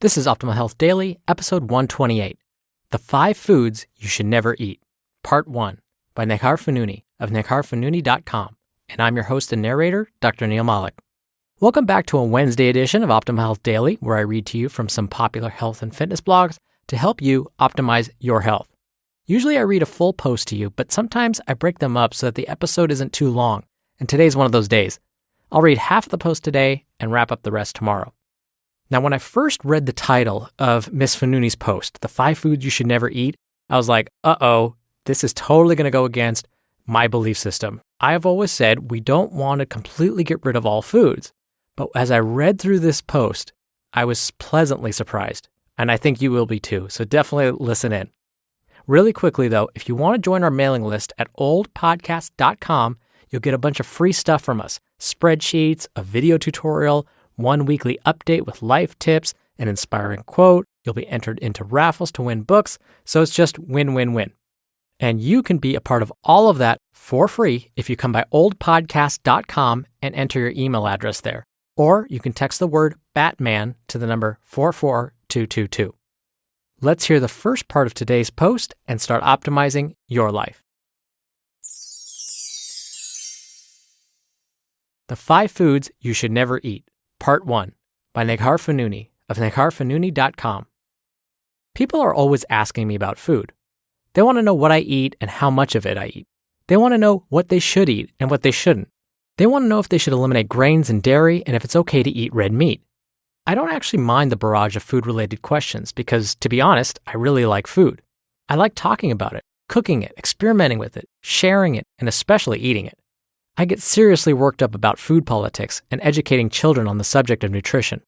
This is Optimal Health Daily, episode 128, The 5 Foods You Should Never Eat, Part 1, by Neghar Fonooni of negharfonooni.com, and I'm your host and narrator, Dr. Neil Malik. Welcome back to a Wednesday edition of Optimal Health Daily, where I read to you from some popular health and fitness blogs to help you optimize your health. Usually I read a full post to you, but sometimes I break them up so that the episode isn't too long, and today's one of those days. I'll read half of the post today and wrap up the rest tomorrow. Now, when I first read the title of Miss Fonooni's post, The 5 Foods You Should Never Eat, I was like, this is totally going to go against my belief system. I have always said we don't want to completely get rid of all foods. But as I read through this post, I was pleasantly surprised. And I think you will be too, so definitely listen in. Really quickly though, if you want to join our mailing list at oldpodcast.com, you'll get a bunch of free stuff from us. Spreadsheets, a video tutorial, one weekly update with life tips, an inspiring quote. You'll be entered into raffles to win books, so it's just win-win-win. And you can be a part of all of that for free if you come by oldpodcast.com and enter your email address there. Or you can text the word Batman to the number 44222. Let's hear the first part of today's post and start optimizing your life. The 5 Foods You Should Never Eat, Part 1, by Neghar Fonooni of negharfonooni.com. People are always asking me about food. They want to know what I eat and how much of it I eat. They want to know what they should eat and what they shouldn't. They want to know if they should eliminate grains and dairy and if it's okay to eat red meat. I don't actually mind the barrage of food-related questions because, to be honest, I really like food. I like talking about it, cooking it, experimenting with it, sharing it, and especially eating it. I get seriously worked up about food politics and educating children on the subject of nutrition.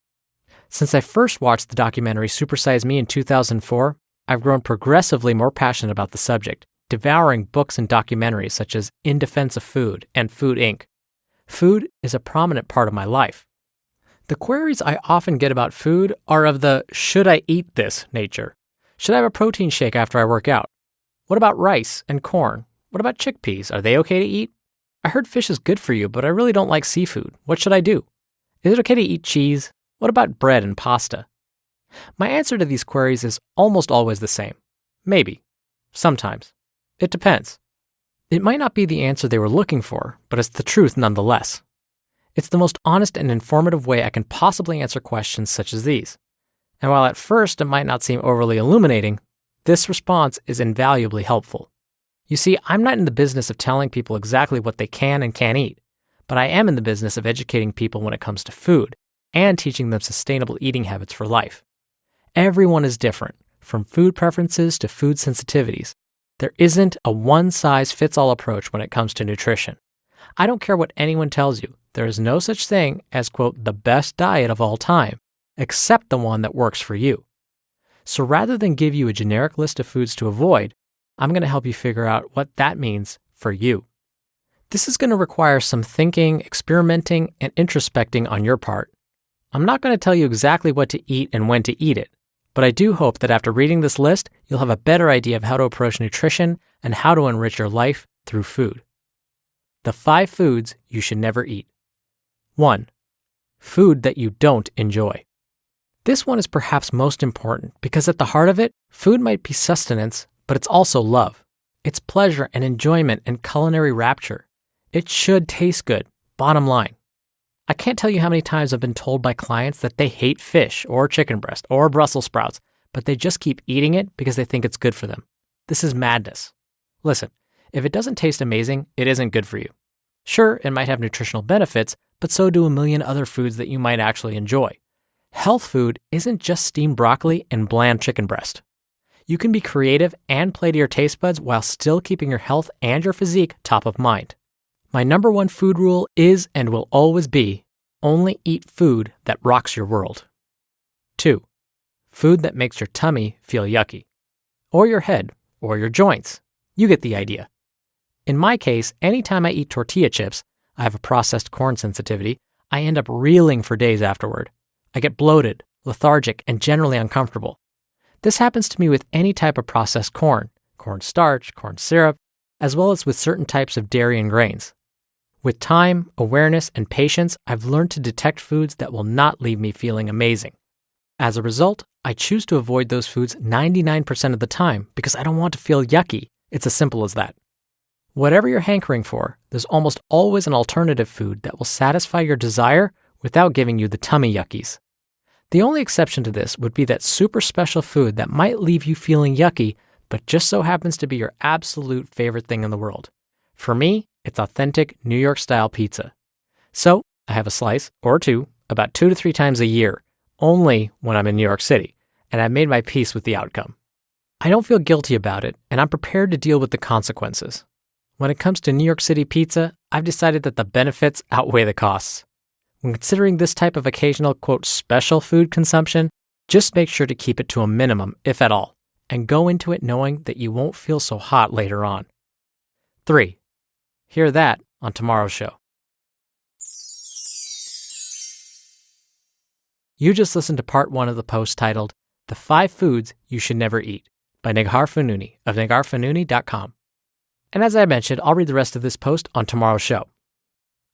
Since I first watched the documentary Super Size Me in 2004, I've grown progressively more passionate about the subject, devouring books and documentaries such as In Defense of Food and Food Inc. Food is a prominent part of my life. The queries I often get about food are of the should I eat this nature. Should I have a protein shake after I work out? What about rice and corn? What about chickpeas? Are they okay to eat? I heard fish is good for you, but I really don't like seafood. What should I do? Is it okay to eat cheese? What about bread and pasta? My answer to these queries is almost always the same. Maybe. Sometimes. It depends. It might not be the answer they were looking for, but it's the truth nonetheless. It's the most honest and informative way I can possibly answer questions such as these. And while at first it might not seem overly illuminating, this response is invaluably helpful. You see, I'm not in the business of telling people exactly what they can and can't eat, but I am in the business of educating people when it comes to food and teaching them sustainable eating habits for life. Everyone is different, from food preferences to food sensitivities. There isn't a one-size-fits-all approach when it comes to nutrition. I don't care what anyone tells you. There is no such thing as, quote, the best diet of all time, except the one that works for you. So rather than give you a generic list of foods to avoid, I'm going to help you figure out what that means for you. This is going to require some thinking, experimenting, and introspecting on your part. I'm not going to tell you exactly what to eat and when to eat it, but I do hope that after reading this list, you'll have a better idea of how to approach nutrition and how to enrich your life through food. The 5 Foods You Should Never Eat. 1. Food that you don't enjoy. This one is perhaps most important because at the heart of it, food might be sustenance, but it's also love. It's pleasure and enjoyment and culinary rapture. It should taste good, bottom line. I can't tell you how many times I've been told by clients that they hate fish or chicken breast or Brussels sprouts, but they just keep eating it because they think it's good for them. This is madness. Listen, if it doesn't taste amazing, it isn't good for you. Sure, it might have nutritional benefits, but so do a million other foods that you might actually enjoy. Health food isn't just steamed broccoli and bland chicken breast. You can be creative and play to your taste buds while still keeping your health and your physique top of mind. My number one food rule is and will always be, only eat food that rocks your world. 2. Food that makes your tummy feel yucky. Or your head, or your joints. You get the idea. In my case, anytime I eat tortilla chips, I have a processed corn sensitivity, I end up reeling for days afterward. I get bloated, lethargic, and generally uncomfortable. This happens to me with any type of processed corn starch, corn syrup, as well as with certain types of dairy and grains. With time, awareness, and patience, I've learned to detect foods that will not leave me feeling amazing. As a result, I choose to avoid those foods 99% of the time because I don't want to feel yucky. It's as simple as that. Whatever you're hankering for, there's almost always an alternative food that will satisfy your desire without giving you the tummy yuckies. The only exception to this would be that super special food that might leave you feeling yucky, but just so happens to be your absolute favorite thing in the world. For me, it's authentic New York-style pizza. So I have a slice or two about 2 to 3 times a year, only when I'm in New York City, and I've made my peace with the outcome. I don't feel guilty about it, and I'm prepared to deal with the consequences. When it comes to New York City pizza, I've decided that the benefits outweigh the costs. When considering this type of occasional, quote, special food consumption, just make sure to keep it to a minimum, if at all, and go into it knowing that you won't feel so hot later on. 3. Hear that on tomorrow's show. You just listened to part 1 of the post titled, The 5 Foods You Should Never Eat by Neghar Fonooni of negharfonooni.com. And as I mentioned, I'll read the rest of this post on tomorrow's show.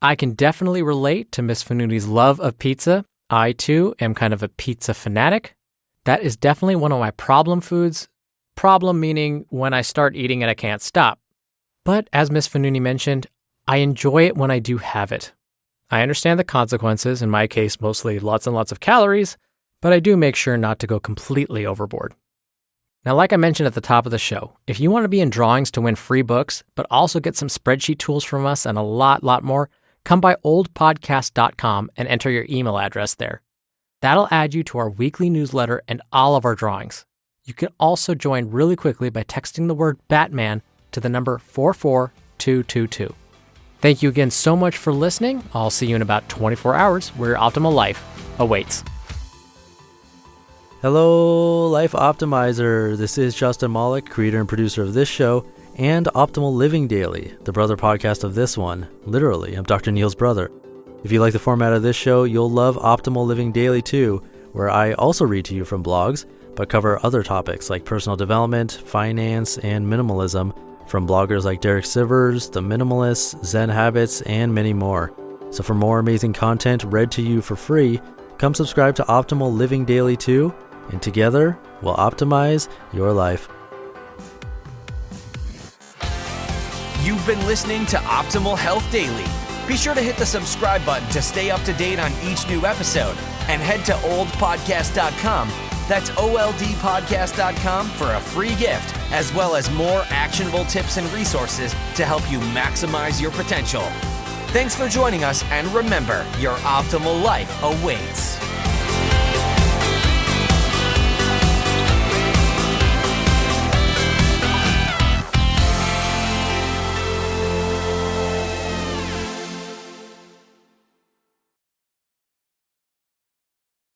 I can definitely relate to Miss Fonooni's love of pizza. I, too, am kind of a pizza fanatic. That is definitely one of my problem foods. Problem meaning when I start eating it, I can't stop. But as Miss Fonooni mentioned, I enjoy it when I do have it. I understand the consequences, in my case, mostly lots and lots of calories, but I do make sure not to go completely overboard. Now, like I mentioned at the top of the show, if you want to be in drawings to win free books, but also get some spreadsheet tools from us and a lot more, come by oldpodcast.com and enter your email address there. That'll add you to our weekly newsletter and all of our drawings. You can also join really quickly by texting the word Batman to the number 44222. Thank you again so much for listening. I'll see you in about 24 hours where your optimal life awaits. Hello, Life Optimizer. This is Justin Malik, creator and producer of this show and Optimal Living Daily, the brother podcast of this one. Literally, I'm Dr. Neil's brother. If you like the format of this show, you'll love Optimal Living Daily too, where I also read to you from blogs, but cover other topics like personal development, finance, and minimalism from bloggers like Derek Sivers, The Minimalists, Zen Habits, and many more. So for more amazing content read to you for free, come subscribe to Optimal Living Daily too, and together we'll optimize your life. You've been listening to Optimal Health Daily. Be sure to hit the subscribe button to stay up to date on each new episode, and head to oldpodcast.com. That's oldpodcast.com for a free gift, as well as more actionable tips and resources to help you maximize your potential. Thanks for joining us, and remember, your optimal life awaits.